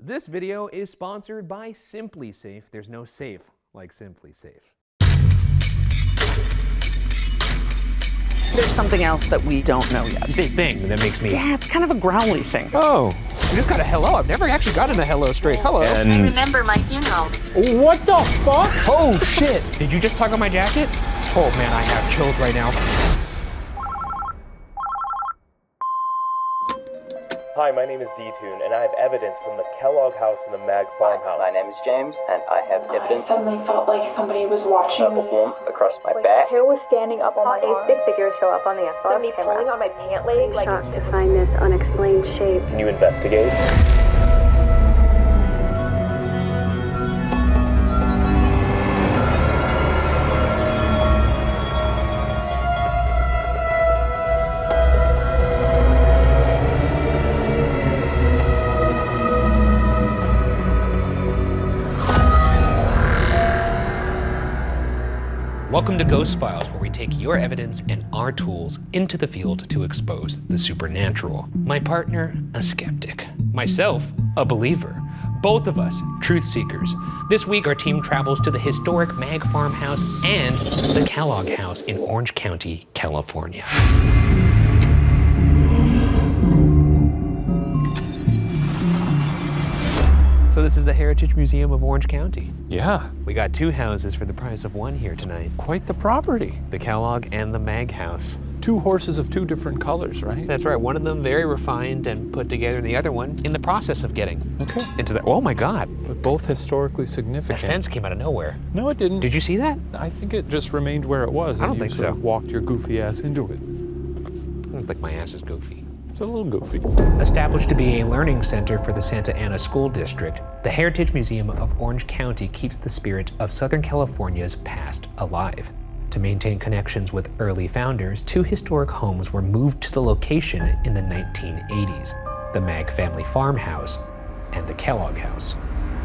This video is sponsored by Simply Safe. There's no safe like Simply Safe. There's something else that we don't know yet. You say thing, that makes me... Yeah, it's kind of a growly thing. Oh, I just got a hello. I've never actually gotten a hello straight. Hello. I remember my funeral. What the fuck? Oh, shit. Did you just tug on my jacket? Oh, man, I have chills right now. Hi, my name is D-Tune, and I have evidence from the Kellogg House and the Maag Farmhouse. My name is James, and I have evidence. I suddenly felt like somebody was watching me. Across my back. Hair was standing up on my arms. A stick figure show up on the SLS Somebody camera. pulling on my pant leg. Like shocked to find this unexplained shape. Can you investigate? Welcome to Ghost Files, where we take your evidence and our tools into the field to expose the supernatural. My partner, a skeptic. Myself, a believer. Both of us, truth seekers. This week, our team travels to the historic Maag Farmhouse and the Kellogg House in Orange County, California. So this is the Heritage Museum of Orange County. Yeah, We got two houses for the price of one here tonight. quite the property. The Kellogg and the Maag House. Two horses of two different colors, right? That's right, one of them very refined and put together, and the other one in the process of getting Okay. into the, oh my God, But both historically that significant. fence came out of nowhere. No, it didn't. Did you see that? I think it just remained where it was. I don't and you think sort so. of walked your goofy ass into it. I don't think my ass is goofy. It's a little goofy. Established to be a learning center for the Santa Ana School District, the Heritage Museum of Orange County keeps the spirit of Southern California's past alive. To maintain connections with early founders, two historic homes were moved to the location in the 1980s, the Maag family farmhouse and the Kellogg House.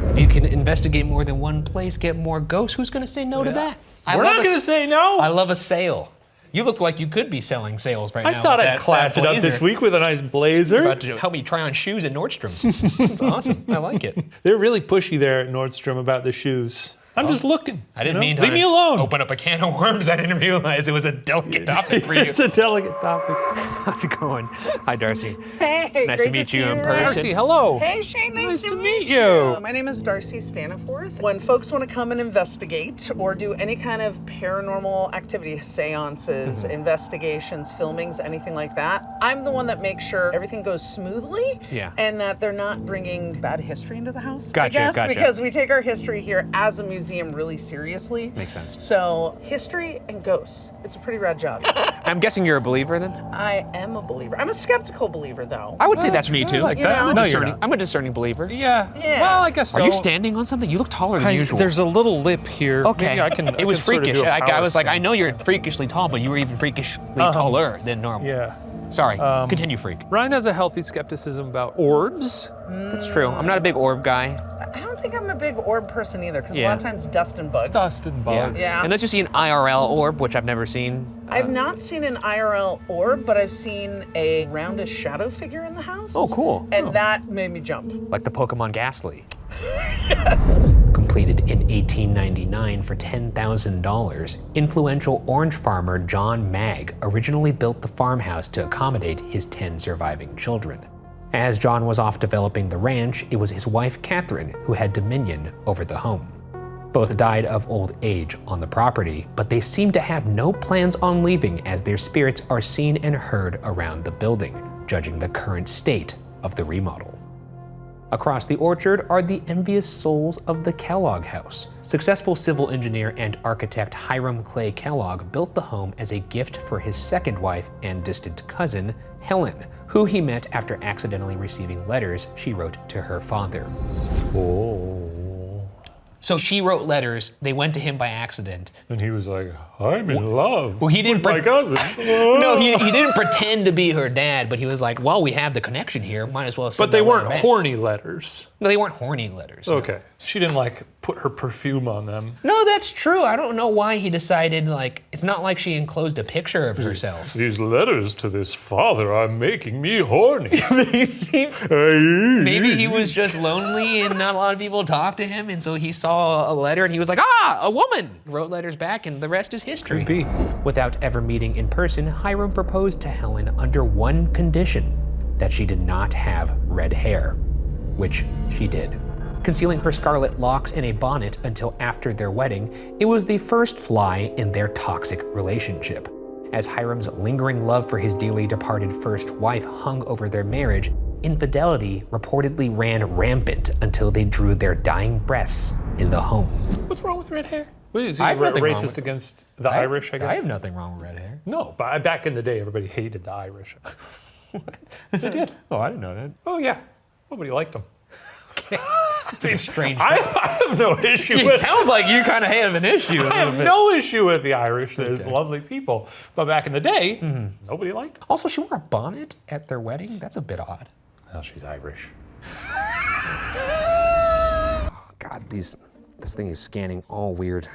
If you can investigate more than one place, get more ghosts, who's gonna say no to that? We're not going to say no. I love a sale. You look like you could be selling sales right now. I thought with I'd class that it up this blazer. week with a nice blazer. About to help me try on shoes at Nordstrom's. It's awesome. I like it. They're really pushy there at Nordstrom about the shoes. I'm just looking. I didn't mean to Leave me alone. open up a can of worms. I didn't realize it was a delicate topic for you. It's a delicate topic. How's it going? Hi, Darcy. Hey, Nice to meet you in person. Darcy, hello. Hey, Shane, nice to meet you. My name is Darcy Staniforth. When folks want to come and investigate or do any kind of paranormal activity, seances, investigations, filmings, anything like that, I'm the one that makes sure everything goes smoothly and that they're not bringing bad history into the house. Gotcha, I guess, gotcha. because we take our history here as a museum really seriously. Makes sense. So, history and ghosts, it's a pretty rad job. I'm guessing you're a believer then? I am a believer. I'm a skeptical believer, though. I would say that's me too. like You that. know? No, you're not. I'm a discerning believer. Yeah. Yeah. Well, I guess so. Are you standing on something? You look taller than usual. There's a little lip here. Okay. Maybe I can. It was freakish. I was like, I know you're freakish. freakishly tall, but you were even freakishly taller than normal. Yeah. Sorry. Continue, freak. Ryan has a healthy skepticism about orbs. That's true. I'm not a big orb guy. I don't think I'm a big orb person either, because a Yeah. lot of times dust and bugs. Dust and bugs. Yeah. Unless you see an IRL orb, which I've never seen. I've not seen an IRL orb, but I've seen a roundish shadow figure in the house. Oh, cool. And that made me jump. Like the Pokemon Ghastly. Yes. Completed in 1899 for $10,000, influential orange farmer John Maag originally built the farmhouse to accommodate his 10 surviving children. As John was off developing the ranch, it was his wife Catherine who had dominion over the home. Both died of old age on the property, but they seem to have no plans on leaving as their spirits are seen and heard around the building, judging the current state of the remodel. Across the orchard are the envious souls of the Kellogg House. Successful civil engineer and architect Hiram Clay Kellogg built the home as a gift for his second wife and distant cousin, Helen, who he met after accidentally receiving letters she wrote to her father. So she wrote letters, they went to him by accident. And he was like, I'm in love Well, he didn't with my cousin. No, he didn't pretend to be her dad, but he was like, well, we have the connection here, might as well send But they that weren't letter back. horny letters. No, they weren't horny letters. no. Okay. She didn't like put her perfume on them. No, that's true. I don't know why he decided, like, it's not like she enclosed a picture of herself. These letters to this father are making me horny. Maybe he was just lonely and not a lot of people talked to him, and so he saw a letter and he was like, a woman! Wrote letters back, and the rest is history. Could be. Without ever meeting in person, Hiram proposed to Helen under one condition, that she did not have red hair, which she did. Concealing her scarlet locks in a bonnet until after their wedding, it was the first fly in their toxic relationship. As Hiram's lingering love for his dearly departed first wife hung over their marriage, infidelity reportedly ran rampant until they drew their dying breaths in the home. What's wrong with red hair? Is he I have nothing wrong racist with- against the Irish, I guess? I have nothing wrong with red hair. No, but back in the day, everybody hated the Irish. They did. Oh, I didn't know that. Oh, yeah. Nobody liked them. It's a strange I have no issue It with sounds like you kind of have an issue. I have no issue with the Irish. There's lovely people. But back in the day, nobody liked them. Also, she wore a bonnet at their wedding? That's a bit odd. Well, she's Irish. God, this thing is scanning all weird.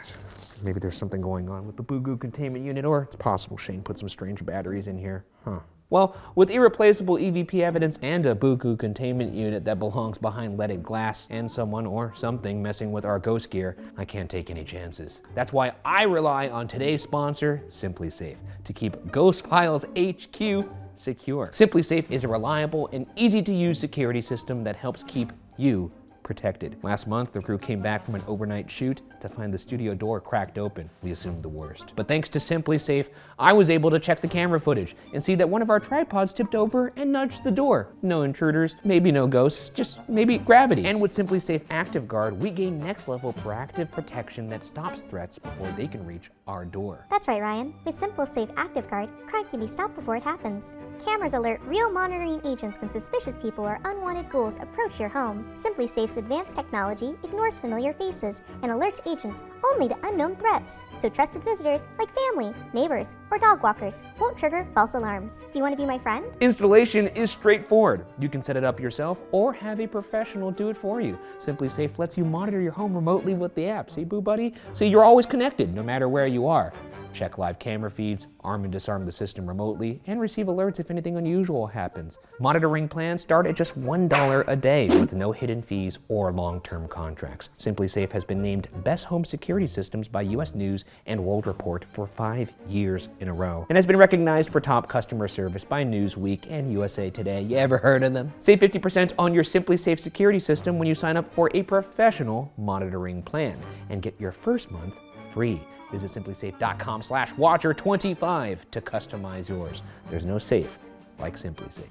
Maybe there's something going on with the Boo-Goo containment unit, or it's possible Shane put some strange batteries in here. Huh. Well, with irreplaceable EVP evidence and a Boo-Goo containment unit that belongs behind leaded glass and someone or something messing with our ghost gear, I can't take any chances. That's why I rely on today's sponsor, Simply Safe, to keep Ghost Files HQ secure. Simply Safe is a reliable and easy-to-use security system that helps keep you protected. Last month, the crew came back from an overnight shoot to find the studio door cracked open. We assumed the worst. But thanks to Simply Safe, I was able to check the camera footage and see that one of our tripods tipped over and nudged the door. No intruders, maybe no ghosts, just maybe gravity. And with Simply Safe Active Guard, we gain next level proactive protection that stops threats before they can reach our door. That's right, Ryan. With Simple Safe Active Guard, crime can be stopped before it happens. Cameras alert real monitoring agents when suspicious people or unwanted ghouls approach your home. Simply Safe's advanced technology ignores familiar faces and alerts agents only to unknown threats, so trusted visitors like family, neighbors, or dog walkers won't trigger false alarms. Do you want to be my friend? Installation is straightforward. You can set it up yourself or have a professional do it for you. Simply Safe lets you monitor your home remotely with the app. See, Boo Buddy? So you're always connected no matter where you are. Check live camera feeds, arm and disarm the system remotely, and receive alerts if anything unusual happens. Monitoring plans start at just $1 a day with no hidden fees or long-term contracts. Simply Safe has been named Best Home Security Systems by US News and World Report for 5 years in a row, and has been recognized for top customer service by Newsweek and USA Today. You ever heard of them? Save 50% on your Simply Safe security system when you sign up for a professional monitoring plan, and get your first month free. Visit simplysafe.com/watcher25 to customize yours. There's no safe like Simply Safe.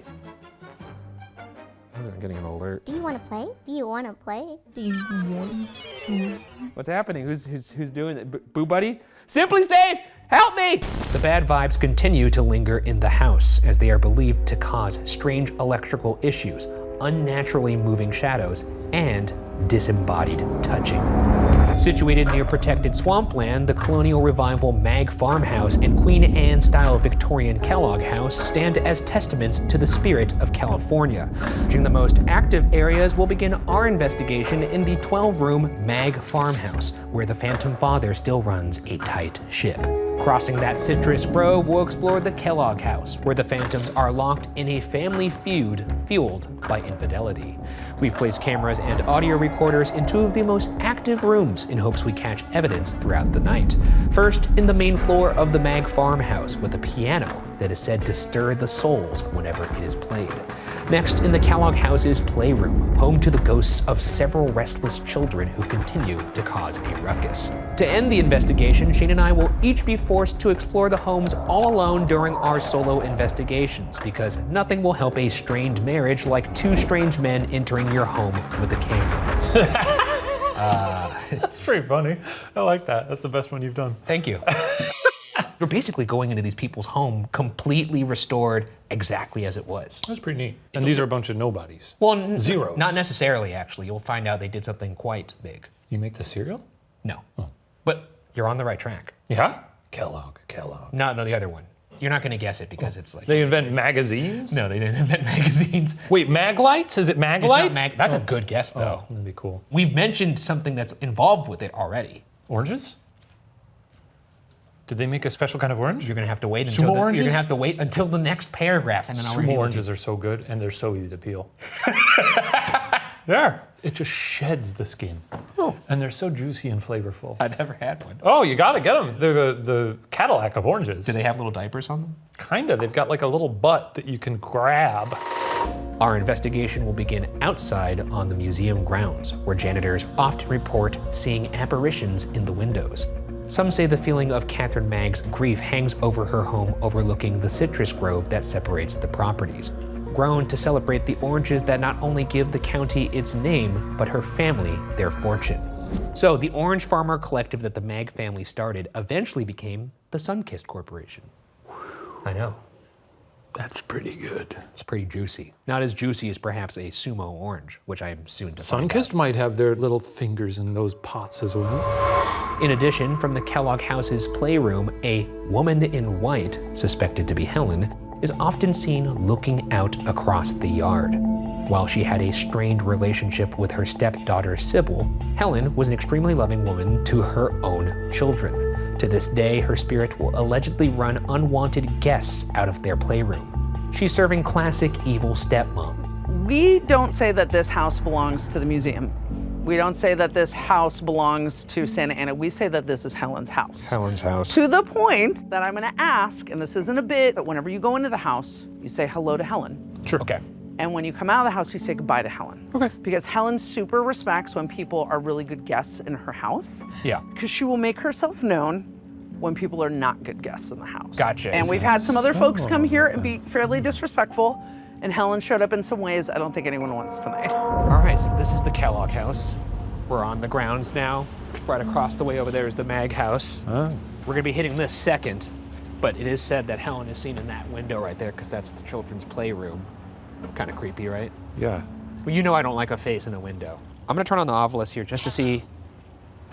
I'm getting an alert. Do you want to play? Do you want to play? What's happening? Who's doing it? Boo Buddy? Simply Safe! Help me! The bad vibes continue to linger in the house as they are believed to cause strange electrical issues, unnaturally moving shadows, and disembodied touching. Situated near protected swampland, the colonial revival Maag Farmhouse and Queen Anne-style Victorian Kellogg House stand as testaments to the spirit of California. During the most active areas, we'll begin our investigation in the 12-room Maag Farmhouse, where the Phantom Father still runs a tight ship. Crossing that citrus grove, we'll explore the Kellogg House, where the Phantoms are locked in a family feud fueled by infidelity. We've placed cameras and audio recorders in 2 of the most active rooms in hopes we catch evidence throughout the night. First, in the main floor of the Maag Farmhouse with a piano that is said to stir the souls whenever it is played. Next, in the Kellogg House's playroom, home to the ghosts of several restless children who continue to cause a ruckus. To end the investigation, Shane and I will each be forced to explore the homes all alone during our solo investigations, because nothing will help a strained marriage like 2 strange men entering your home with a camera. That's pretty funny. I like that. That's the best one you've done. Thank you. We're basically going into these people's home completely restored exactly as it was. That's pretty neat. And these are a bunch of nobodies. Well, zeros. Not necessarily, actually. You'll find out they did something quite big. You make the cereal? No. Oh. But you're on the right track. Yeah? Kellogg. No, the other one. you're not going to guess it because it's like... They invent magazines? No, they didn't invent magazines. Wait, mag lights? Is it mag It's lights? not that's a good guess, though. Oh, that'd be cool. We've mentioned something that's involved with it already. Oranges? Did they make a special kind of orange? You're going to have to wait Sumo until you're oranges? going to have to wait until the next paragraph, and then I'll Sumo reveal it to oranges you. are so good, and they're so easy to peel. There. It just sheds the skin. Oh. And they're so juicy and flavorful. I've never had one. Oh, you gotta get them. They're the Cadillac of oranges. Do they have little diapers on them? Kinda. They've got like a little butt that you can grab. Our investigation will begin outside on the museum grounds, where janitors often report seeing apparitions in the windows. Some say the feeling of Catherine Maag's grief hangs over her home overlooking the citrus grove that separates the properties, grown to celebrate the oranges that not only give the county its name, but her family their fortune. So the orange farmer collective that the Maag family started eventually became the Sunkist Corporation. I know. That's pretty good. It's pretty juicy. Not as juicy as perhaps a sumo orange, which I am soon to find out. Sunkist might have their little fingers in those pots as well. In addition, from the Kellogg House's playroom, a woman in white, suspected to be Helen, is often seen looking out across the yard. While she had a strained relationship with her stepdaughter Sybil, Helen was an extremely loving woman to her own children. To this day, her spirit will allegedly run unwanted guests out of their playroom. She's serving classic evil stepmom. We don't say that this house belongs to the museum. We don't say that this house belongs to Santa Ana. We say that this is Helen's house. Helen's house. To the point that I'm gonna ask, and this isn't a bit, but whenever you go into the house, you say hello to Helen. Sure. Okay. And when you come out of the house, you say goodbye to Helen. Okay. Because Helen super respects when people are really good guests in her house. Yeah. Because she will make herself known when people are not good guests in the house. Gotcha. And we've had some other folks come here and be fairly disrespectful, and Helen showed up in some ways I don't think anyone wants tonight. All right, so this is the Kellogg House. We're on the grounds now. Right across the way over there is the Maag House. Oh. We're gonna be hitting this second, but it is said that Helen is seen in that window right there because that's the children's playroom. Kind of creepy, right? Yeah. Well, you know I don't like a face in a window. I'm gonna turn on the Ovilus here just to see.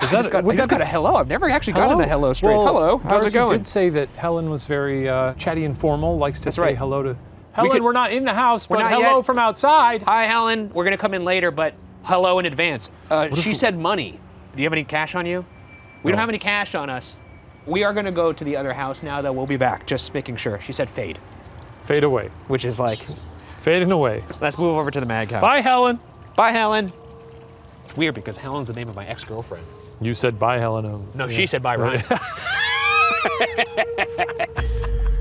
I Is just got a hello. I've never actually gotten a hello straight. Well, Hello, how's it Harrison going? did say that Helen was very chatty and formal, likes to That's say right. hello to... Helen, could- we're not in the house, We're but not hello yet. from outside. Hi, Helen. We're gonna come in later, but hello in advance. She said money. Do you have any cash on you? We don't have any cash on us. We are gonna go to the other house now, though. We'll be back. Just making sure. She said fade, Fade away. which is like, Fading away. let's move over to the Maag House. Bye, Helen. Bye, Helen. It's weird because Helen's the name of my ex-girlfriend. You said bye, Helen. No, she said bye, Ryan.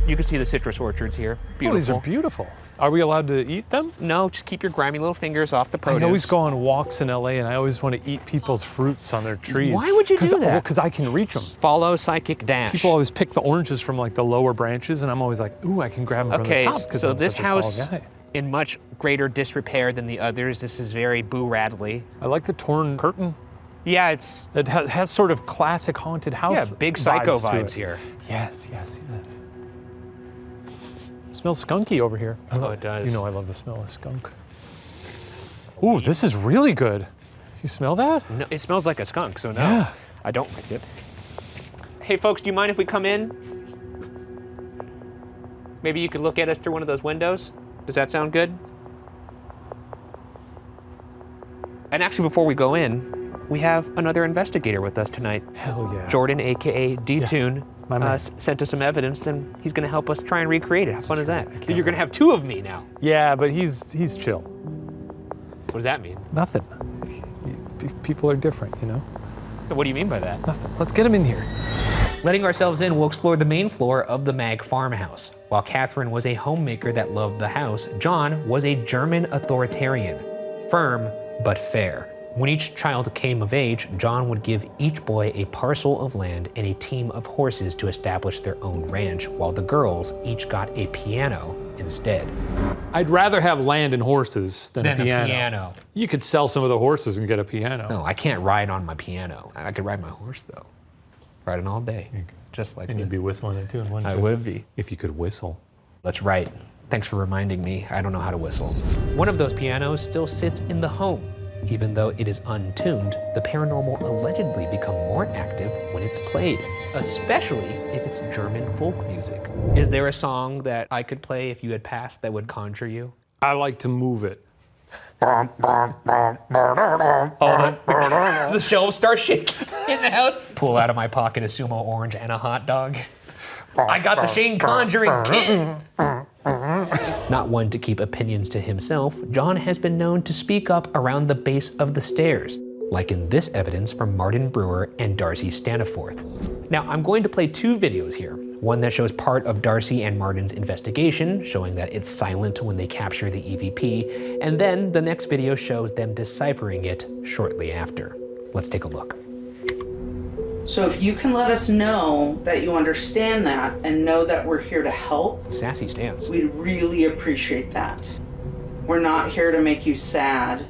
You can see the citrus orchards here. Beautiful. Oh, these are beautiful. Are we allowed to eat them? No, just keep your grimy little fingers off the I produce. always go on walks in LA and I always want to eat people's fruits on their trees. Why would you do that? Because I can reach them. Follow Psychic Dash. People always pick the oranges from like the lower branches and I'm always like, ooh, I can grab them Okay, from the top because so I'm this such house, a tall guy. in much greater disrepair than the others, this is very Boo Radley. I like the torn curtain. Yeah, it's It has sort of classic haunted house. big psycho to vibes it. here. Yes, yes, yes. It smells skunky over here. Oh, it does. You know I love the smell of skunk. Ooh, this is really good. You smell that? No, it smells like a skunk, so no, Yeah. I don't like it. Hey folks, do you mind if we come in? Maybe you could look at us through one of those windows? Does that sound good? And actually, before we go in, we have another investigator with us tonight. Hell yeah. Jordan, AKA D-Tune, my man. sent us some evidence, and he's gonna help us try and recreate it. How fun is that? right. I can't Dude, you're gonna have two of me now. Yeah, but he's chill. What does that mean? Nothing. People are different, you know? What do you mean by that? Nothing. Let's get him in here. Letting ourselves in, we'll explore the main floor of the Maag Farmhouse. While Catherine was a homemaker that loved the house, John was a German authoritarian, firm but fair. When each child came of age, John would give each boy a parcel of land and a team of horses to establish their own ranch, while the girls each got a piano instead. I'd rather have land and horses than a Than a piano. piano. You could sell some of the horses and get a piano. No, I can't ride on my piano. I could ride my horse though. Riding all day, just like And this. you'd be whistling it too, wouldn't I you? would be. If you could whistle. That's right. Thanks for reminding me. I don't know how to whistle. One of those pianos still sits in the home, Even though it is untuned, the paranormal allegedly become more active when it's played, especially if it's German folk music. Is there a song that I could play if you had passed that would conjure you? I like to move it. The shelves start shaking in the house. Pull out of my pocket a sumo orange and a hot dog. I got the Shane Conjuring kit. Not one to keep opinions to himself, John has been known to speak up around the base of the stairs, like in this evidence from Martin Brewer and Darcy Staniforth. Now, I'm going to play two videos here. One that shows part of Darcy and Martin's investigation, showing that it's silent when they capture the EVP, and then the next video shows them deciphering it shortly after. Let's take a look. So if you can let us know that you understand that and know that we're here to help, Sassy stance. we'd really appreciate that. We're not here to make you sad.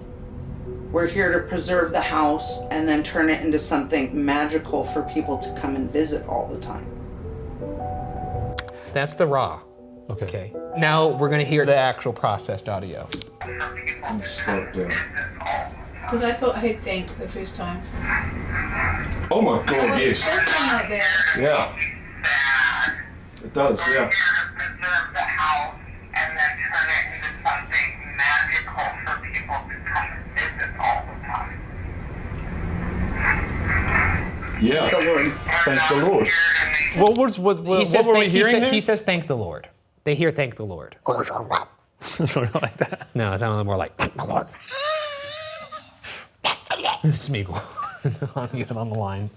We're here to preserve the house and then turn it into something magical for people to come and visit all the time. That's the raw. Okay. Now we're gonna hear the actual processed audio. Because I thought I think the first time. Oh my God, yes. There's one right there. Yeah. It does, yeah. Yeah. Thank the Lord. What were we hearing there? He says, thank the Lord. They hear thank the Lord. Sort of like that. No, it sounded more like, thank the Lord. It's Smeagol on the line.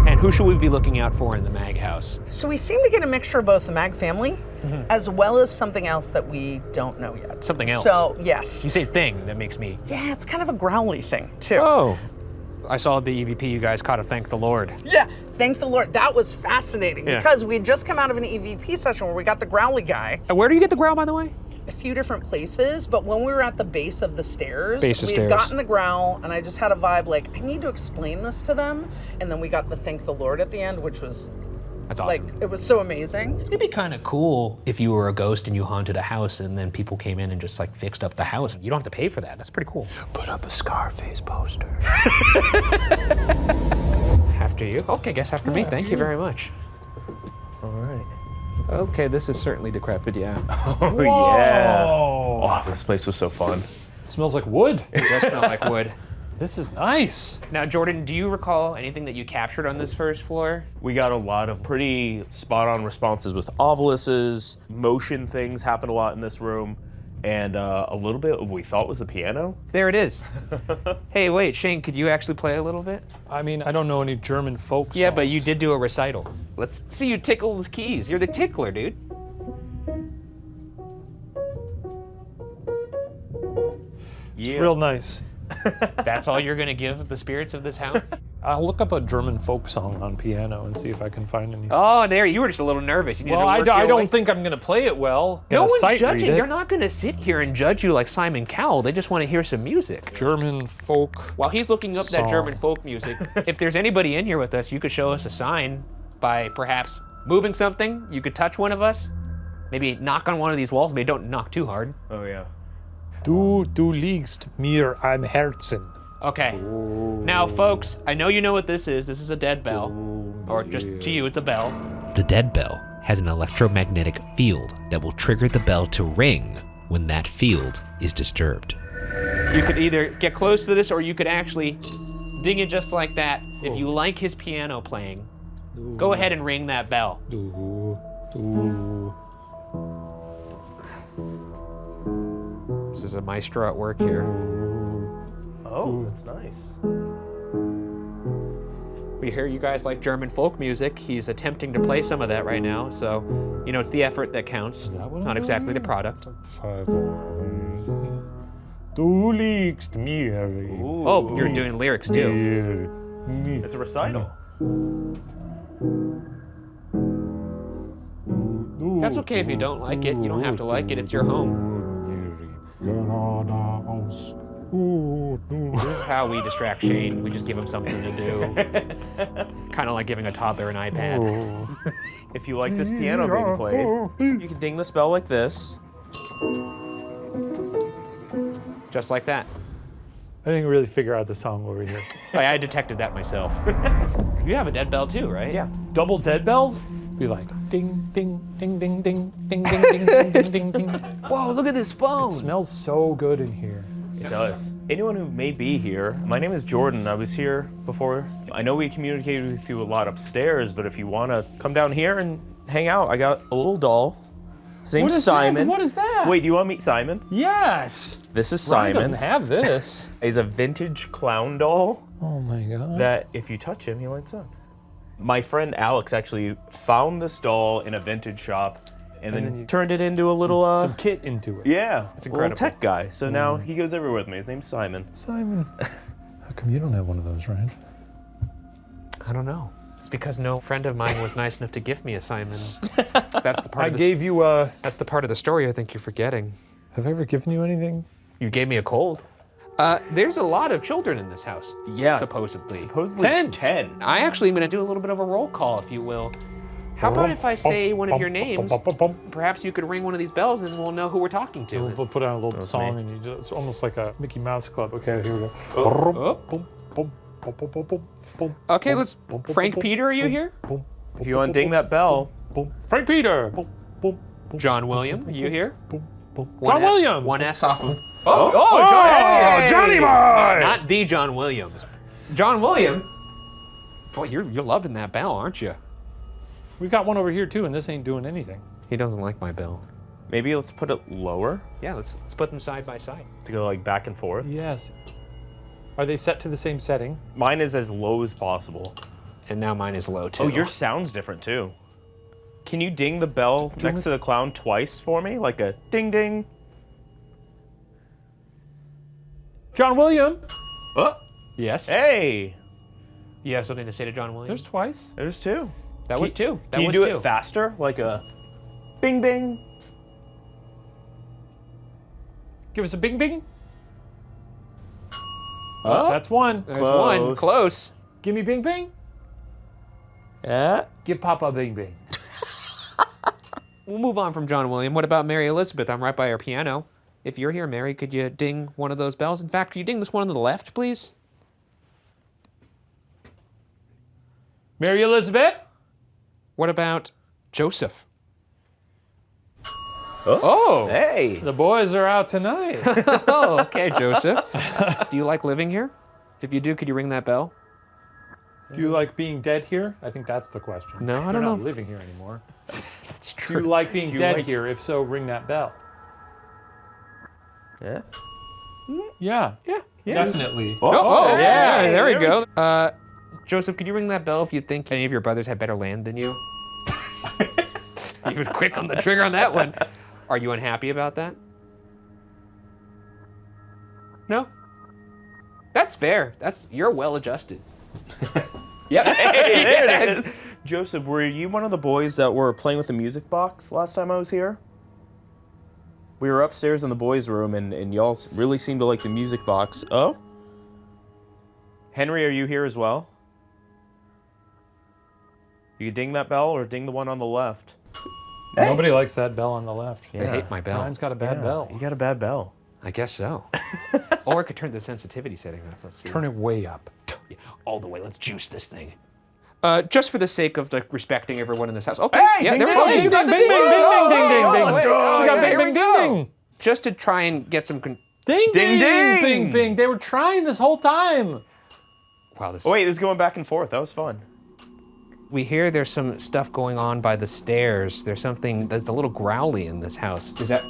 And who should we be looking out for in the Maag house? So we seem to get a mixture of both the Maag family as well as something else that we don't know yet. Something else? So, yes. You say thing, that makes me... Yeah, it's kind of a growly thing, too. Oh. I saw the EVP you guys caught of Thank the Lord. Yeah, thank the Lord. That was fascinating because we had just come out of an EVP session where we got the growly guy. Where do you get the growl, by the way? A few different places, but when we were at the base of the stairs, we stairs. had gotten the growl, and I just had a vibe like, I need to explain this to them. And then we got the thank the Lord at the end, which was That's awesome. like, it was so amazing. It'd be kind of cool if you were a ghost and you haunted a house and then people came in and just like fixed up the house. You don't have to pay for that. That's pretty cool. Put up a Scarface poster. After you? Okay, guess after me. Thank you very much. All right. Okay, this is certainly decrepit, yeah. Oh, yeah. Oh, this place was so fun. It smells like wood. It does smell like wood. This is nice. Now, Jordan, do you recall anything that you captured on this first floor? We got a lot of pretty spot-on responses with oviluses, motion things happen a lot in this room, and a little bit of what we thought was the piano. There it is. Hey, wait, Shane, could you actually play a little bit? I mean, I don't know any German folk songs. Yeah, but you did do a recital. Let's see you tickle the keys. You're the tickler, dude. It's real nice. That's all you're gonna give the spirits of this house? I'll look up a German folk song on piano and see if I can find any. Oh, there, you were just a little nervous. You Well, I don't think I'm gonna play it well. No Gonna one's sight read judging. it. They're not gonna sit here and judge you like Simon Cowell. They just want to hear some music. German folk. While he's looking up that song. German folk music, if there's anybody in here with us, you could show us a sign by perhaps moving something. You could touch one of us. Maybe knock on one of these walls, but don't knock too hard. Oh, yeah. Du liegst mir am Herzen. Okay. Now, folks, I know you know what this is. This is a dead bell. Or just to you, it's a bell. The dead bell has an electromagnetic field that will trigger the bell to ring when that field is disturbed. You could either get close to this or you could actually ding it just like that. If you like his piano playing, go ahead and ring that bell. This is a maestro at work here. Oh, that's nice. We hear you guys like German folk music. He's attempting to play some of that right now, so you know it's the effort that counts, not exactly the product. Du liegst mir. Oh, you're doing lyrics too. It's a recital. That's okay if you don't like it. You don't have to like it. It's your home. This is how we distract Shane. We just give him something to do. Kind of like giving a toddler an iPad. If you like this piano being played, you can ding this bell like this. Just like that. I didn't really figure out the song over here. I detected that myself. You have a dead bell too, right? Yeah. Double dead bells? Be like ding, ding, ding, ding, ding, ding, ding, ding, ding, ding, ding, ding. Whoa, look at this phone. It smells so good in here. It does. Anyone who may be here, my name is Jordan. I was here before. I know we communicated with you a lot upstairs, but if you want to come down here and hang out, I got a little doll. His name's Simon. What is that? Wait, do you want to meet Simon? Yes. This is Ryan Simon. doesn't have this. He's a vintage clown doll Oh my god. that if you touch him, he lights up. My friend Alex actually found this doll in a vintage shop and then you turned it into a little, some kit into it. yeah, That's a incredible. little tech guy. So now he goes everywhere with me. His name's Simon. Simon. How come you don't have one of those, Ryan? I don't know. It's because no friend of mine was nice enough to gift me a Simon. That's the part I of the gave you a. That's the part of the story I think you're forgetting. Have I ever given you anything? You gave me a cold. There's a lot of children in this house. Yeah. Supposedly. Supposedly 10. 10. I actually am going to do a little bit of a roll call, if you will. How about if I say one of your names? Perhaps you could ring one of these bells and we'll know who we're talking to. We'll put on a little song me. and you do, it's almost like a Mickey Mouse Club. Okay, here we go. Okay, let's. Frank Peter, are you here? If you want to ding that bell, Frank Peter. John William, are you here? John William. One S off of. Oh, John, Johnny boy. Not the John Williams. John William. Boy, you're loving that bell, aren't you? We got one over here too, and this ain't doing anything. He doesn't like my bell. maybe let's put it lower Yeah, let's put them side by side. to go like back and forth. Yes. Are they set to the same setting? Mine is as low as possible. And now mine is low too. Oh, your sound's different too. Can you ding the bell next to the clown twice for me? Like a ding ding? John William. Oh, Yes. hey, You have something to say to John Williams? There's twice. there's two. That was two. That Can you was do two. it faster? Like a bing bing? Give us a bing bing. Oh, That's one. There's one. Close. Close. Give me bing bing. yeah. Give Papa bing bing. We'll move on from John William. What about Mary Elizabeth? I'm right by her piano. If you're here, Mary, could you ding one of those bells? In fact, could you ding this one on the left, please? Mary Elizabeth. What about Joseph? Oh, hey. The boys are out tonight. Oh, okay, Joseph. Do you like living here? If you do, could you ring that bell? Do you like being dead here? I think that's the question. No, I You're don't not know. living here anymore. That's Do you like being you dead like- here? If so, ring that bell. Yeah. Yeah. Yeah. Definitely. Oh, yeah, hey, there we there go. Joseph, could you ring that bell if you think any of your brothers had better land than you? He was quick on the trigger on that one. Are you unhappy about that? No? That's fair. You're well adjusted. Yep. Hey, there it is. Joseph, were you one of the boys that were playing with the music box last time I was here? We were upstairs in the boys' room, and y'all really seemed to like the music box. Oh? Henry, are you here as well? You ding that bell or ding the one on the left? Nobody likes that bell on the left. I hate my bell. Mine's got a bad bell. You got a bad bell. I guess so. Or I could turn the sensitivity setting up. Let's see. Turn it way up. Yeah, all the way. Let's juice this thing. Just for the sake of like respecting everyone in this house. Okay. Hey, yeah, ding, they're ding, fine. ding, You got Bing, the bing, ding. bing, bing, ding, ding, ding. let's go. We got Yeah, bing, here bing, we ding, go. ding. Just to try and get some. Ding, Ding, ding, ding. bing, bing. They were trying this whole time. Wow, this. Oh, wait, it was going back and forth. That was fun. We hear there's some stuff going on by the stairs. There's something that's a little growly in this house. Is that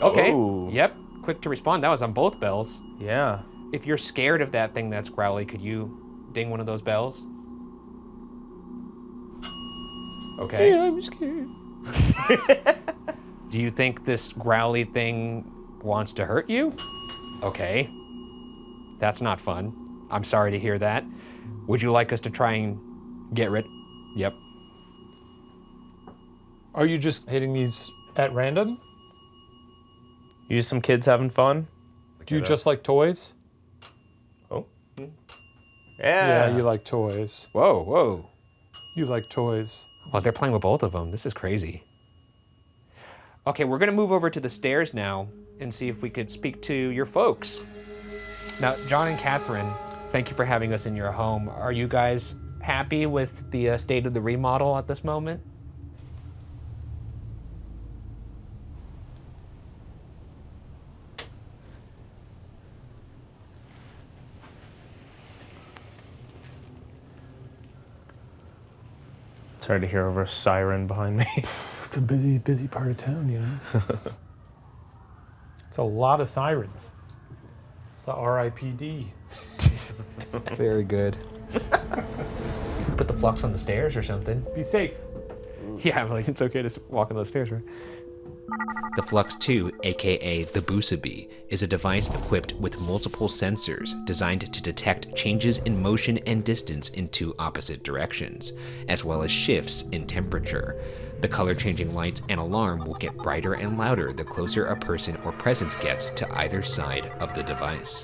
okay? Oh. Yep. Quick to respond. That was on both bells. Yeah. If you're scared of that thing that's growly, could you ding one of those bells? Okay. Yeah, I'm scared. Do you think this growly thing wants to hurt you? Okay. That's not fun. I'm sorry to hear that. Would you like us to try and get rid? Yep. Are you just hitting these at random? You just some kids having fun? Do you just like toys? Oh. Yeah, you like toys. Whoa, whoa. You like toys. Well, they're playing with both of them. This is crazy. Okay, we're gonna move over to the stairs now and see if we could speak to your folks. Now, John and Catherine, thank you for having us in your home. Are you guys happy with the state of the remodel at this moment? It's hard to hear over a siren behind me. It's a busy part of town, you know? It's a lot of sirens. It's the RIPD. Very good. Put the flux on the stairs or something. Be safe. Yeah, like it's okay to walk on those stairs, right? The Flux 2, aka the Boosaby, is a device equipped with multiple sensors designed to detect changes in motion and distance in two opposite directions, as well as shifts in temperature. The color-changing lights and alarm will get brighter and louder the closer a person or presence gets to either side of the device.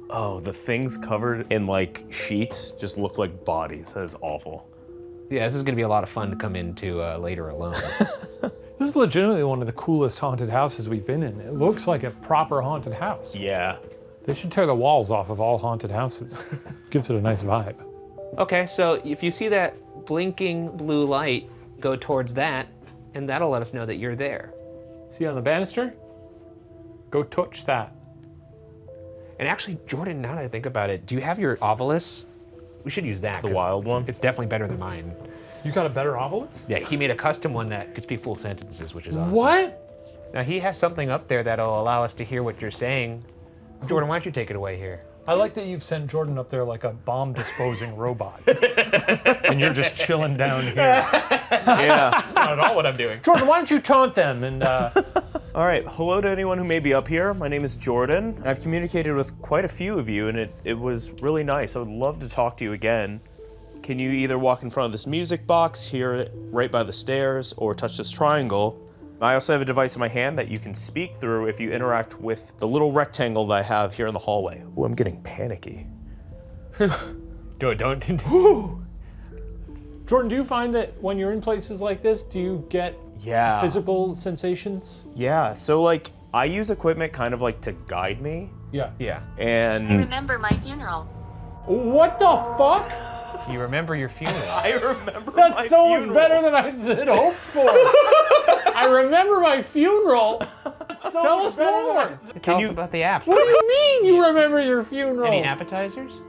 Oh, the things covered in like sheets just look like bodies. That is awful. Yeah, this is gonna be a lot of fun to come into later alone. This is legitimately one of the coolest haunted houses we've been in. It looks like a proper haunted house. Yeah. They should tear the walls off of all haunted houses. Gives it a nice vibe. Okay, so if you see that blinking blue light, go towards that, and that'll let us know that you're there. See on the banister? Go touch that. And actually, Jordan, now that I think about it, do you have your Ovilus? We should use that. The 'cause wild one? It's definitely better than mine. You got a better Ovilus? Yeah, he made a custom one that could speak full sentences, which is awesome. What? Now he has something up there that'll allow us to hear what you're saying. Jordan, why don't you take it away here? I like that you've sent Jordan up there like a bomb-disposing robot. And you're just chilling down here. Yeah. That's not at all what I'm doing. Jordan, why don't you taunt them and All right, hello to anyone who may be up here. My name is Jordan. I've communicated with quite a few of you, and it was really nice. I would love to talk to you again. Can you either walk in front of this music box here right by the stairs or touch this triangle? I also have a device in my hand that you can speak through if you interact with the little rectangle that I have here in the hallway. Oh, I'm getting panicky. Don't. Jordan, do you find that when you're in places like this, do you get physical sensations? Yeah, so like I use equipment kind of like to guide me. Yeah. Yeah. I And remember my funeral. What the fuck? You remember your funeral. I remember That's my so funeral. much better than I had hoped for. I remember my funeral. Tell us more. Tell us about the app. What do you mean you remember your funeral? Any appetizers?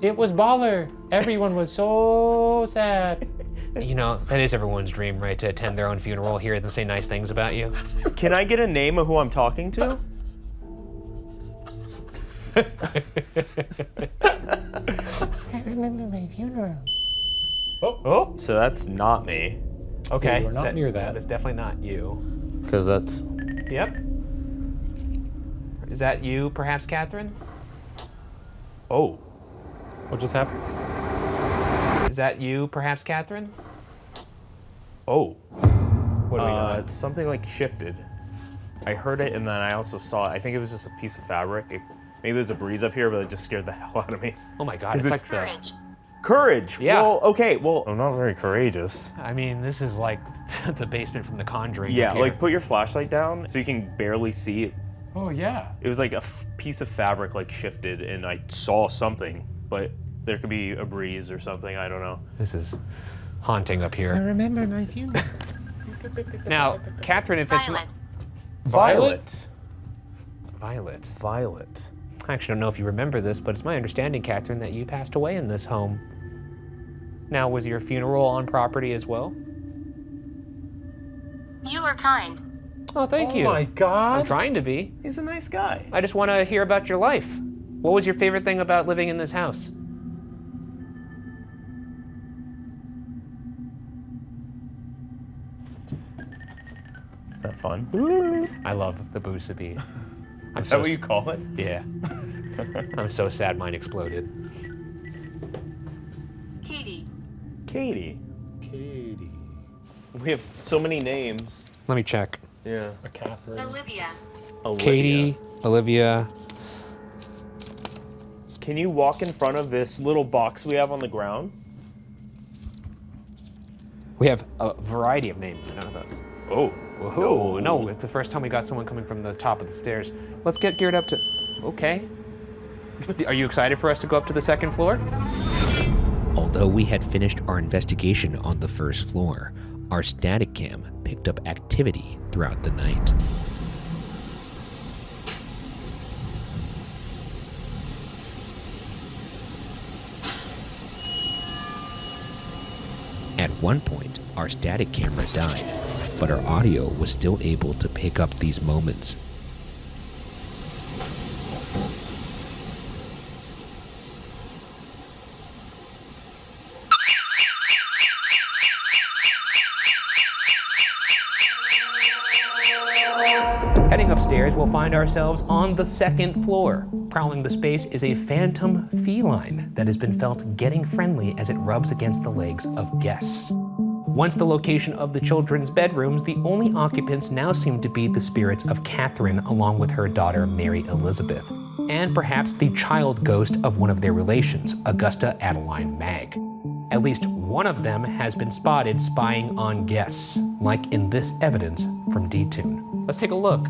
It was baller. Everyone was so sad. You know, that is everyone's dream, right? To attend their own funeral, hear them say nice things about you. Can I get a name of who I'm talking to? I remember my funeral. Oh. So that's not me. Okay. you are not near that. That's definitely not you. Because that's... Yep. Is that you, perhaps, Catherine? Oh. What just happened? Is that you, perhaps, Catherine? Oh. What do we know? It's something like shifted. I heard it and then I also saw it. I think it was just a piece of fabric. Maybe there's a breeze up here, but it just scared the hell out of me. Oh my God, Is it's it like Courage. Courage! Yeah. Well, okay, well, I'm not very courageous. I mean, this is like the basement from The Conjuring. Yeah, up here. like put your flashlight down so you can barely see it. Oh, yeah. It was like a piece of fabric like shifted and I saw something, but there could be a breeze or something, I don't know. This is haunting up I here. remember my funeral. Now, Catherine, if it's... Violet. Violet. Violet. Violet. I actually don't know if you remember this, but it's my understanding, Catherine, that you passed away in this home. Now, was your funeral on property as well? You are kind. Oh, thank you. Oh my God. I'm trying to be. He's a nice guy. I just want to hear about your life. What was your favorite thing about living in this house? Is that fun? I love the Boosaby. Is that what you call it? Yeah. I'm so sad mine exploded. Katie. Katie. Katie. We have so many names. Let me check. Yeah. A Catherine. Olivia. Olivia. Katie, Olivia. Can you walk in front of this little box we have on the ground? We have a variety of names. I know those. Oh. Whoa, no, it's the first time we got someone coming from the top of the stairs. Let's get geared up to, okay. Are you excited for us to go up to the second floor? Although we had finished our investigation on the first floor, our static cam picked up activity throughout the night. At one point, our static camera died, but our audio was still able to pick up these moments. Heading upstairs, we'll find ourselves on the second floor. Prowling the space is a phantom feline that has been felt getting friendly as it rubs against the legs of guests. Once the location of the children's bedrooms, the only occupants now seem to be the spirits of Catherine along with her daughter Mary Elizabeth, and perhaps the child ghost of one of their relations, Augusta Adeline Maag. At least one of them has been spotted spying on guests, like in this evidence from D-Tune. Let's take a look.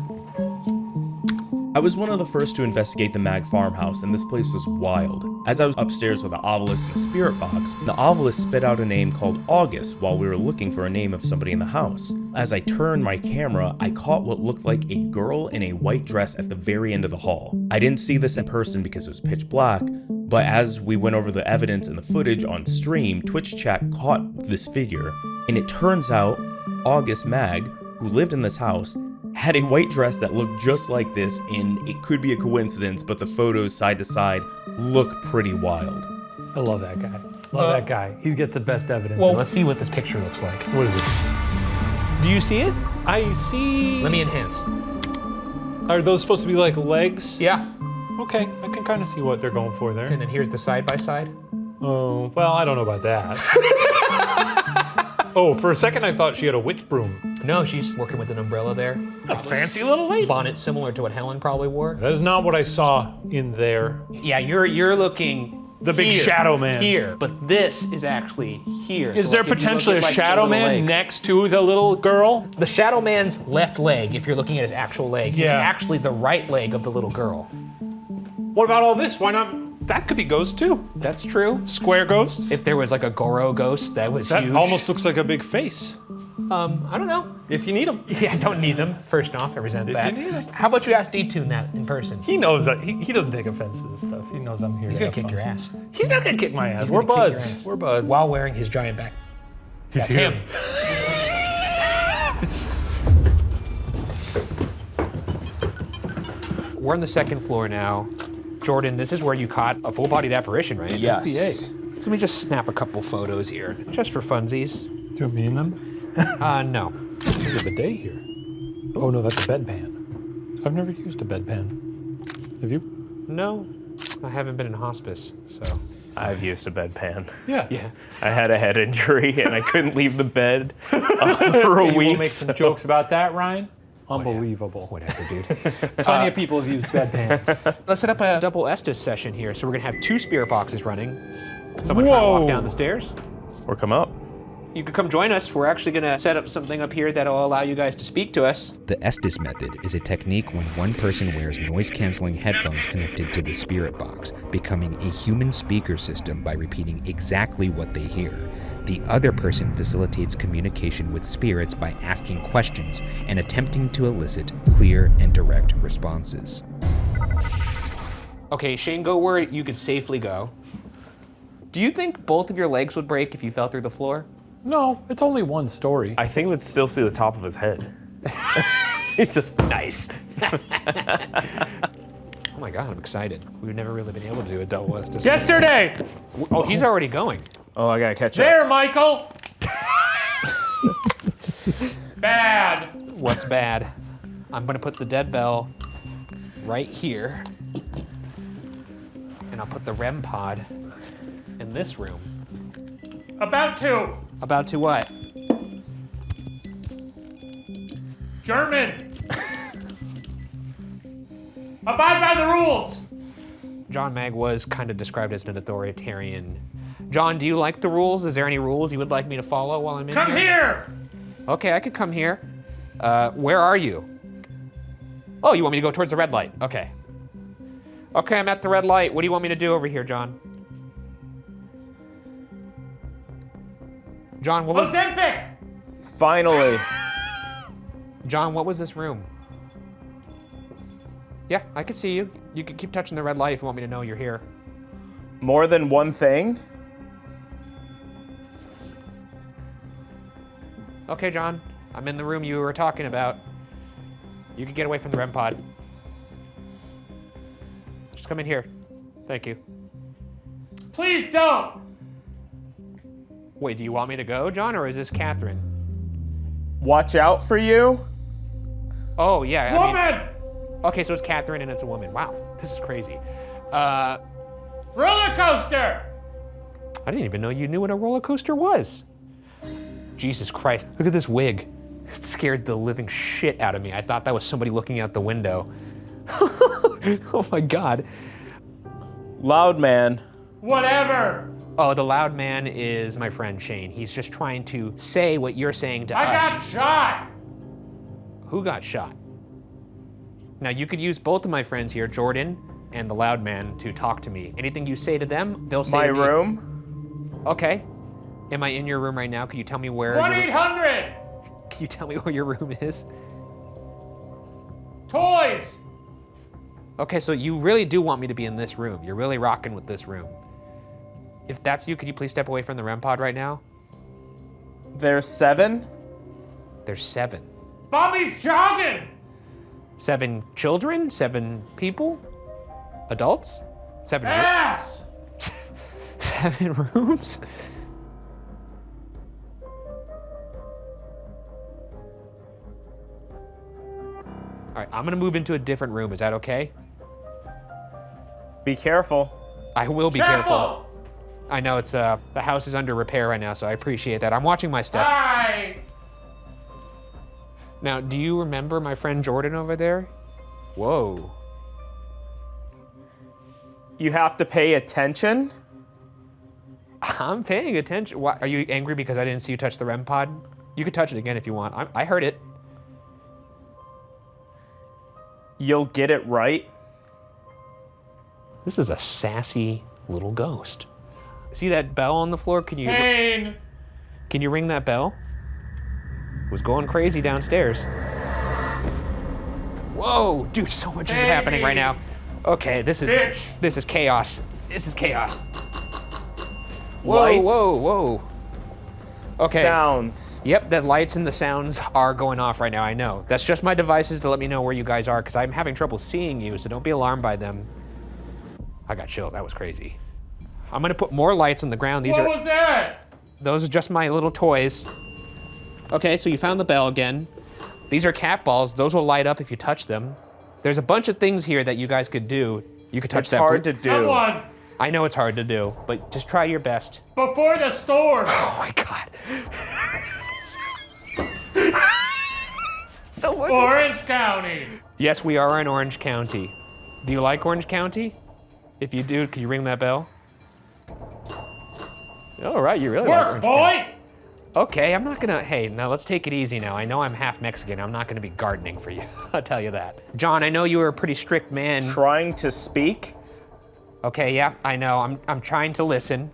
I was one of the first to investigate the Maag Farmhouse, and this place was wild. As I was upstairs with the obelisk and a spirit box, the obelisk spit out a name called August while we were looking for a name of somebody in the house. As I turned my camera, I caught what looked like a girl in a white dress at the very end of the hall. I didn't see this in person because it was pitch black, but as we went over the evidence and the footage on stream, Twitch chat caught this figure, and it turns out August Maag, who lived in this house, had a white dress that looked just like this, and it could be a coincidence, but the photos side to side look pretty wild. I love that guy. Love that guy. He gets the best evidence. Well, let's see what this picture looks like. What is this? Do you see it? I see. Let me enhance. Are those supposed to be like legs? Yeah. Okay, I can kind of see what they're going for there. And then here's the side-by-side. Oh, well, I don't know about that. Oh, for a second I thought she had a witch broom. No, she's working with an umbrella there. A fancy little lady. Bonnet similar to what Helen probably wore. That is not what I saw in there. Yeah, you're looking the big shadow man here, but this is actually here. Is there potentially a shadow man next to the little girl? The shadow man's left leg, if you're looking at his actual leg, is actually the right leg of the little girl. What about all this? Why not? That could be ghosts too. That's true. Square ghosts? If there was like a Goro ghost, that was huge. That almost looks like a big face. I don't know. If you need them. Yeah, I don't need them. First off, I resent that. If you need them. How about you ask D-Tune that in person? He knows that. He doesn't take offense to this stuff. He knows I'm here. He's gonna kick your ass. He's not gonna kick my ass. He's We're gonna kick your buds. ass. We're buds. While wearing his giant back. He's That's here. him. We're on the second floor now. Jordan, this is where you caught a full-bodied apparition, right? Yes. FBA. Let me just snap a couple photos here, just for funsies. Do you mean them? No. There's a bidet here. Oh no, that's a bedpan. I've never used a bedpan. Have you? No, I haven't been in hospice, so. I've used a bedpan. Yeah. Yeah. I had a head injury and I couldn't leave the bed for a Maybe week. we'll make some jokes about that, Ryan. Unbelievable. Whatever, dude. Plenty of people have used bedpans. Let's set up a double Estes session here. So we're gonna have 2 spirit boxes running. Someone try to walk down the stairs. Or come up. You could come join us. We're actually gonna set up something up here that'll allow you guys to speak to us. The Estes method is a technique when one person wears noise-canceling headphones connected to the spirit box, becoming a human speaker system by repeating exactly what they hear. The other person facilitates communication with spirits by asking questions and attempting to elicit clear and direct responses. Okay, Shane, go where you could safely go. Do you think both of your legs would break if you fell through the floor? No, it's only one story. I think we'd still see the top of his head. It's just nice. Oh my God, I'm excited. We've never really been able to do a double Estes. Yesterday! Oh, he's already going. Oh, I gotta catch There, up. Michael! Bad. What's bad? I'm gonna put the dead bell right here. And I'll put the REM pod in this room. About to. About to what? German. Abide by the rules. John Maag was kind of described as an authoritarian. John, do you like the rules? Is there any rules you would like me to follow while I'm in here? Come here. Okay, I could come here. Where are you? Oh, you want me to go towards the red light? Okay. Okay, I'm at the red light. What do you want me to do over here, John? John, what was... Ozempic! Finally. John, what was this room? Yeah, I can see you. You can keep touching the red light if you want me to know you're here. More than one thing? Okay, John. I'm in the room you were talking about. You can get away from the REM pod. Just come in here. Thank you. Please don't! Wait, do you want me to go, John, or is this Catherine? Watch out for you? Oh, yeah. Woman! Okay, so it's Catherine and it's a woman. Wow, this is crazy. Roller coaster! I didn't even know you knew what a roller coaster was. Jesus Christ, look at this wig. It scared the living shit out of me. I thought that was somebody looking out the window. Oh my God. Loud man. Whatever. Oh, the loud man is my friend Shane. He's just trying to say what you're saying to us. I got shot! Who got shot? Now you could use both of my friends here, Jordan and the loud man, to talk to me. Anything you say to them, they'll say My to me. room? Okay. Am I in your room right now? Can you tell me where? 1-800! Can you tell me where your room is? Toys! Okay, so you really do want me to be in this room. You're really rocking with this room. If that's you, could you please step away from the REM pod right now? There's 7? There's 7. Bobby's jogging! 7 children? 7 people? Adults? 7 Ass! 7 rooms? All right, I'm gonna move into a different room. Is that okay? Be careful. I will be careful. I know it's the house is under repair right now, so I appreciate that. I'm watching my step. Hi! Now, do you remember my friend Jordan over there? Whoa. You have to pay attention? I'm paying attention. Why, are you angry because I didn't see you touch the REM pod? You could touch it again if you want. I heard it. You'll get it right? This is a sassy little ghost. See that bell on the floor? Can you ring that bell? It was going crazy downstairs. Whoa, dude, so much is happening right now. Okay, this is chaos. This is chaos. Whoa, Lights. whoa. Okay. Sounds. Yep, the lights and the sounds are going off right now, I know. That's just my devices to let me know where you guys are, because I'm having trouble seeing you, so don't be alarmed by them. I got chills, that was crazy. I'm gonna put more lights on the ground. What was that? Those are just my little toys. Okay, so you found the bell again. These are cat balls. Those will light up if you touch them. There's a bunch of things here that you guys could do. You could touch It's that. hard to do. Someone! I know it's hard to do, but just try your best. Before the storm! Oh my God. So much. Orange County! Yes, we are in Orange County. Do you like Orange County? If you do, can you ring that bell? All right, you really like Work, Orange boy! County. Okay, I'm not gonna, hey, now let's take it easy now. I know I'm half Mexican. I'm not gonna be gardening for you. I'll tell you that. John, I know you were a pretty strict man. Trying to speak? Okay, yeah, I know. I'm trying to listen.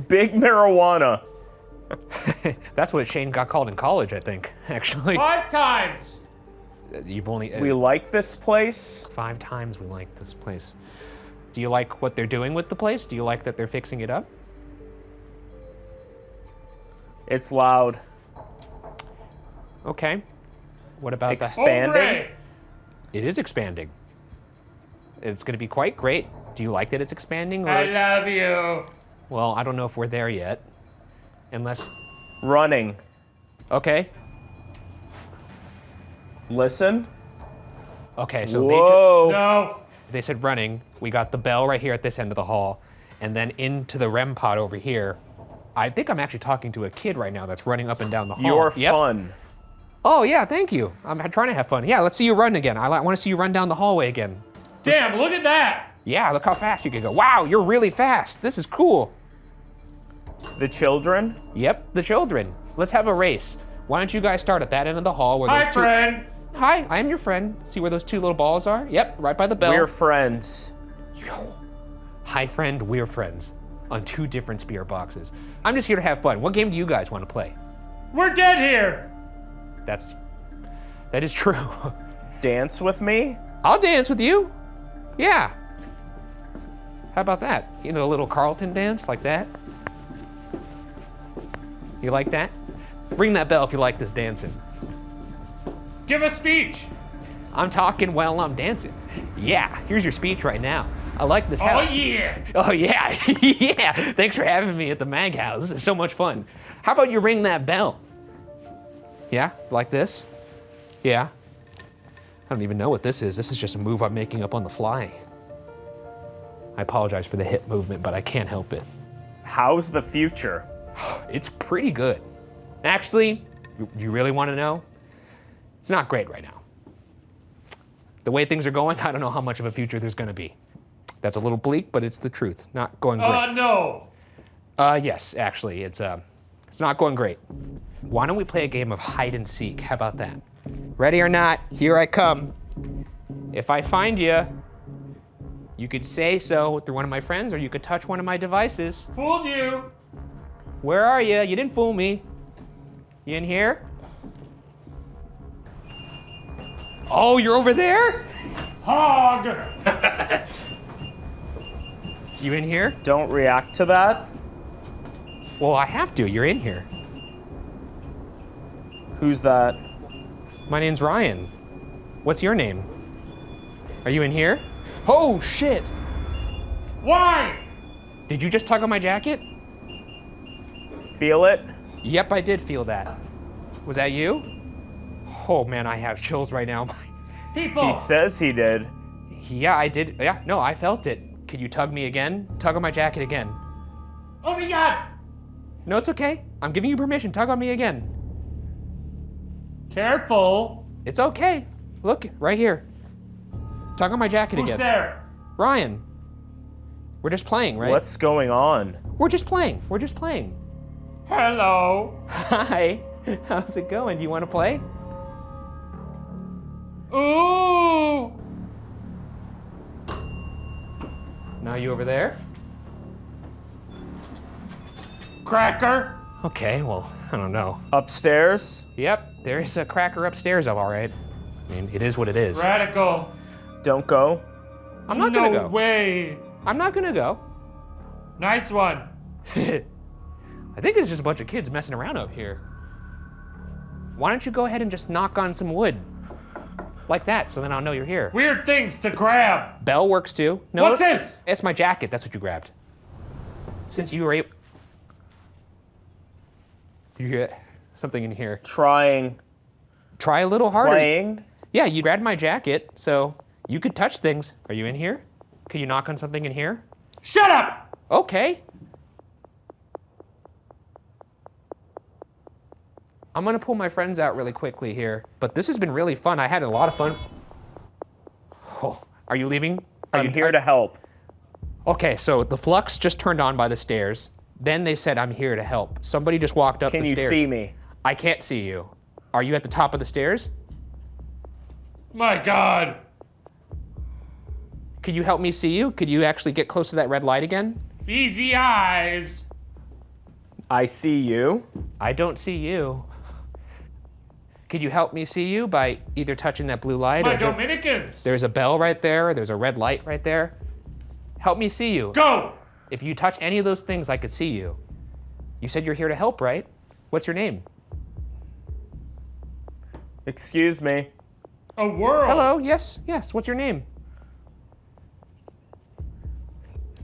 Big marijuana. That's what Shane got called in college, I think, actually. 5 times! You've only... We like this place? 5 times we like this place. Do you like what they're doing with the place? Do you like that they're fixing it up? It's loud. Okay. What about Expanding? It is expanding. It's gonna be quite great. Do you like that it's expanding? Or... I love you. Well, I don't know if we're there yet. Unless... Running. Okay. Listen. Okay, so Whoa. they said running. We got the bell right here at this end of the hall. And then into the REM pod over here. I think I'm actually talking to a kid right now that's running up and down the hall. You're fun. Oh yeah, thank you. I'm trying to have fun. Yeah, let's see you run again. I want to see you run down the hallway again. Damn, look at that. Yeah, look how fast you can go. Wow, you're really fast. This is cool. The children? Yep, the children. Let's have a race. Why don't you guys start at that end of the hall where Hi, friend. Hi, I am your friend. See where those two little balls are? Yep, right by the bell. We're friends. Hi, friend, we're friends. On 2 different spirit boxes. I'm just here to have fun. What game do you guys want to play? We're dead here. That is true. Dance with me? I'll dance with you. Yeah. How about that? You know, a little Carlton dance like that? You like that? Ring that bell if you like this dancing. Give a speech. I'm talking while I'm dancing. Yeah, here's your speech right now. I like this house. Oh yeah. Oh yeah, yeah. Thanks for having me at the Maag House. This is so much fun. How about you ring that bell? Yeah, like this? Yeah. I don't even know what this is. This is just a move I'm making up on the fly. I apologize for the hip movement, but I can't help it. How's the future? It's pretty good. Actually, you really want to know? It's not great right now. The way things are going, I don't know how much of a future there's going to be. That's a little bleak, but it's the truth. Not going great. No. Yes, actually, it's not going great. Why don't we play a game of hide and seek? How about that? Ready or not, here I come. If I find you, you could say so through one of my friends, or you could touch one of my devices. Fooled you. Where are you? You didn't fool me. You in here? Oh, you're over there? Hog. You in here? Don't react to that. Well, I have to. You're in here. Who's that? My name's Ryan. What's your name? Are you in here? Oh, shit. Why? Did you just tug on my jacket? Feel it? Yep, I did feel that. Was that you? Oh man, I have chills right now. People. He says he did. Yeah, I did. Yeah, no, I felt it. Could you tug me again? Tug on my jacket again. Oh my God. No, it's okay. I'm giving you permission. Tug on me again. Careful. It's okay. Look, right here. Tug on my jacket again. Who's there? Ryan. We're just playing, right? What's going on? We're just playing. We're just playing. Hello. Hi. How's it going? Do you want to play? Ooh. Now you over there? Cracker. Okay, well, I don't know. Upstairs? Yep, there's a cracker upstairs, all right. I mean, it is what it is. Radical. Don't go. I'm not gonna go. No way. I'm not gonna go. Nice one. I think it's just a bunch of kids messing around up here. Why don't you go ahead and just knock on some wood? Like that, so then I'll know you're here. Weird things to grab. Bell works too. No, What's this? It's my jacket, that's what you grabbed. Since you were able... You get something in here. Trying. Try a little harder. Playing? Yeah, you grabbed my jacket, so you could touch things. Are you in here? Could you knock on something in here? Shut up! Okay. I'm gonna pull my friends out really quickly here, but this has been really fun. I had a lot of fun. Oh, are you leaving? I'm here to help. Okay, so the flux just turned on by the stairs. Then they said, I'm here to help. Somebody just walked up the stairs. Can you see me? I can't see you. Are you at the top of the stairs? My God. Could you help me see you? Could you actually get close to that red light again? Easy eyes. I see you. I don't see you. Could you help me see you by either touching that blue light? My Dominicans. There's a bell right there. There's a red light right there. Help me see you. Go. If you touch any of those things, I could see you. You said you're here to help, right? What's your name? Excuse me. A world. Hello, yes, yes. What's your name?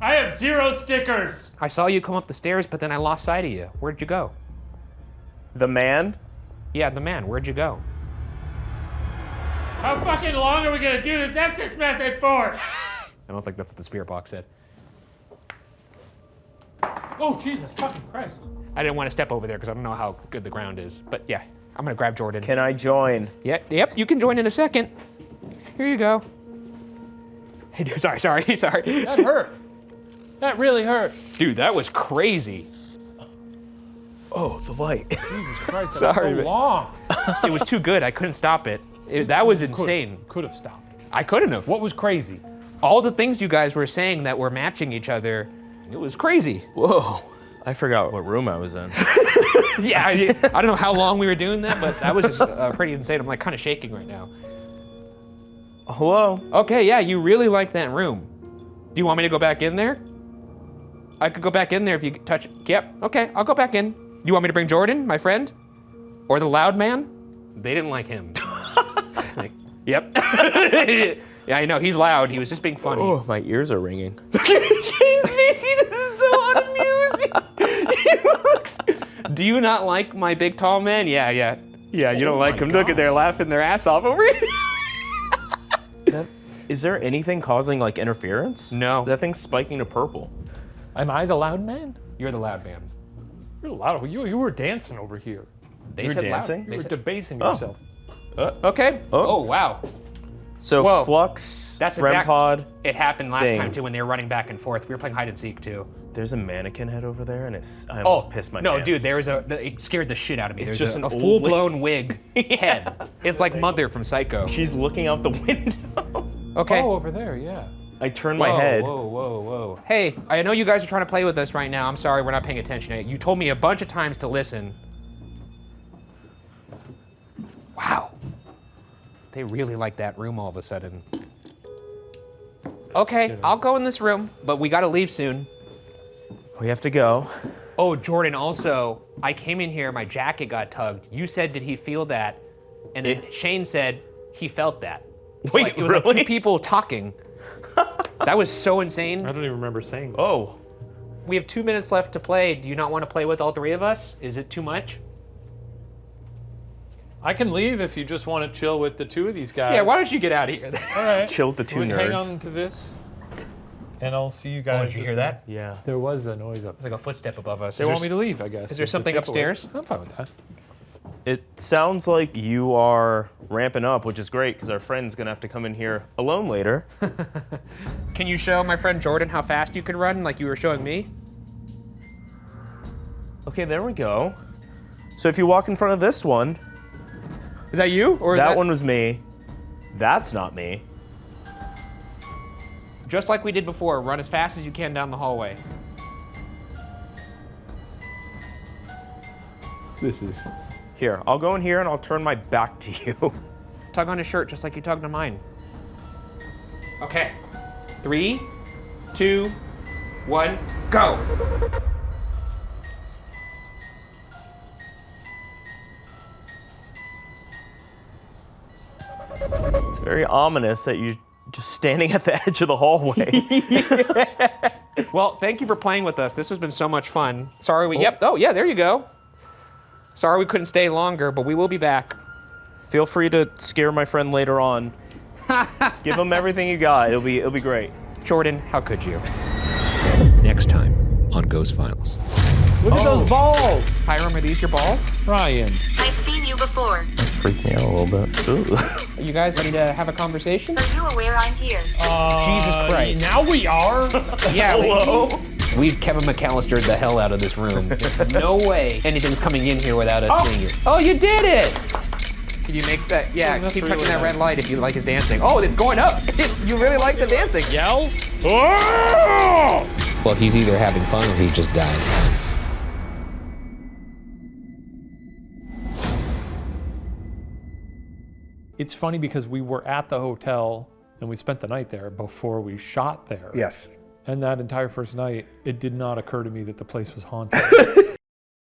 I have 0 stickers. I saw you come up the stairs, but then I lost sight of you. Where'd you go? The man? Yeah, the man. Where'd you go? How fucking long are we gonna do this Estes method for? I don't think that's what the spirit box said. Oh, Jesus fucking Christ. I didn't want to step over there because I don't know how good the ground is. But yeah, I'm gonna grab Jordan. Can I join? Yep, you can join in a second. Here you go. Hey, dude, sorry. That hurt. That really hurt. Dude, that was crazy. Oh, the light. Jesus Christ, Sorry, that was so man. long. It was too good. I couldn't stop it. That was insane. Could have stopped. I couldn't have. What was crazy? All the things you guys were saying that were matching each other, it was crazy. Whoa. I forgot what room I was in. Yeah, I don't know how long we were doing that, but that was just pretty insane. I'm like kind of shaking right now. Hello? Okay, yeah, you really like that room. Do you want me to go back in there? I could go back in there if you touch. Yep, okay, I'll go back in. You want me to bring Jordan, my friend? Or the loud man? They didn't like him. Like, yep. Yeah, I know, he's loud. He was just being funny. Oh, my ears are ringing. Shane's face, he is so unamusing. He looks. Do you not like my big tall man? Yeah, you don't like him. Look at they're laughing their ass off over here. Is there anything causing like interference? No. That thing's spiking to purple. Am I the loud man? You're the loud man. You're loud. You were dancing over here. They You were said dancing? loud. You were Said, debasing yourself. okay. Oh. Oh, wow. So Whoa. Flux, That's REM exact- pod. It happened last Thing. time too when they were running back and forth. We were playing hide and seek too. There's a mannequin head over there, and I almost pissed my pants. No, dude, there was it scared the shit out of me. There's just a an old full-blown wig head. It's like Mother from Psycho. She's looking out the window. Okay. Oh, over there, yeah. I turned Whoa, my head. Whoa. Hey, I know you guys are trying to play with us right now. I'm sorry, we're not paying attention. You told me a bunch of times to listen. Wow. They really like that room all of a sudden. Okay, I'll go in this room, but we gotta leave soon. We have to go. Oh, Jordan, also, I came in here, my jacket got tugged. You said, did he feel that? And then Shane said, he felt that. So Wait, like, it was like two really? people talking. That was so insane. I don't even remember saying that. Oh. We have 2 minutes left to play. Do you not want to play with all three of us? Is it too much? I can leave if you just want to chill with the two of these guys. Yeah, why don't you get out of here? All right. Chill with the two We'll hang nerds. on to this, and I'll see you guys. Did you hear that? Yeah. There was a noise up It's there. like a footstep above us. They want me to leave, I guess. Is there just to something take away. upstairs? I'm fine with that. It sounds like you are ramping up, which is great because our friend's gonna have to come in here alone later. Can you show my friend Jordan how fast you can run, like you were showing me? Okay, there we go. So if you walk in front of this one, Is that you? Or is that one was me. That's not me. Just like we did before, run as fast as you can down the hallway. This is. Here, I'll go in here and I'll turn my back to you. Tug on his shirt just like you tugged on mine. Okay. 3, 2, 1, go! It's very ominous that you're just standing at the edge of the hallway. Well, thank you for playing with us. This has been so much fun. Sorry we, yep, oh yeah, there you go. Sorry we couldn't stay longer, but we will be back. Feel free to scare my friend later on. Give him everything you got. It'll be great. Jordan, how could you? Next time on Ghost Files. Look at those balls, Hiram, are these your balls? Ryan. I've seen you before. Freaked me out a little bit. Ooh. Are you guys ready to have a conversation? Are you aware I'm here? Jesus Christ. Now we are. Yeah, Hello? we've Kevin McAllistered the hell out of this room. There's no way anything's coming in here without us seeing you. Oh, you did it! Can you make that? Yeah, that's keep really touching that nice. red light if you like his dancing. Oh, it's going up. You really like the dancing. Yell. Well, he's either having fun or he just died. It's funny because we were at the hotel and we spent the night there before we shot there. Yes. And that entire first night, it did not occur to me that the place was haunted.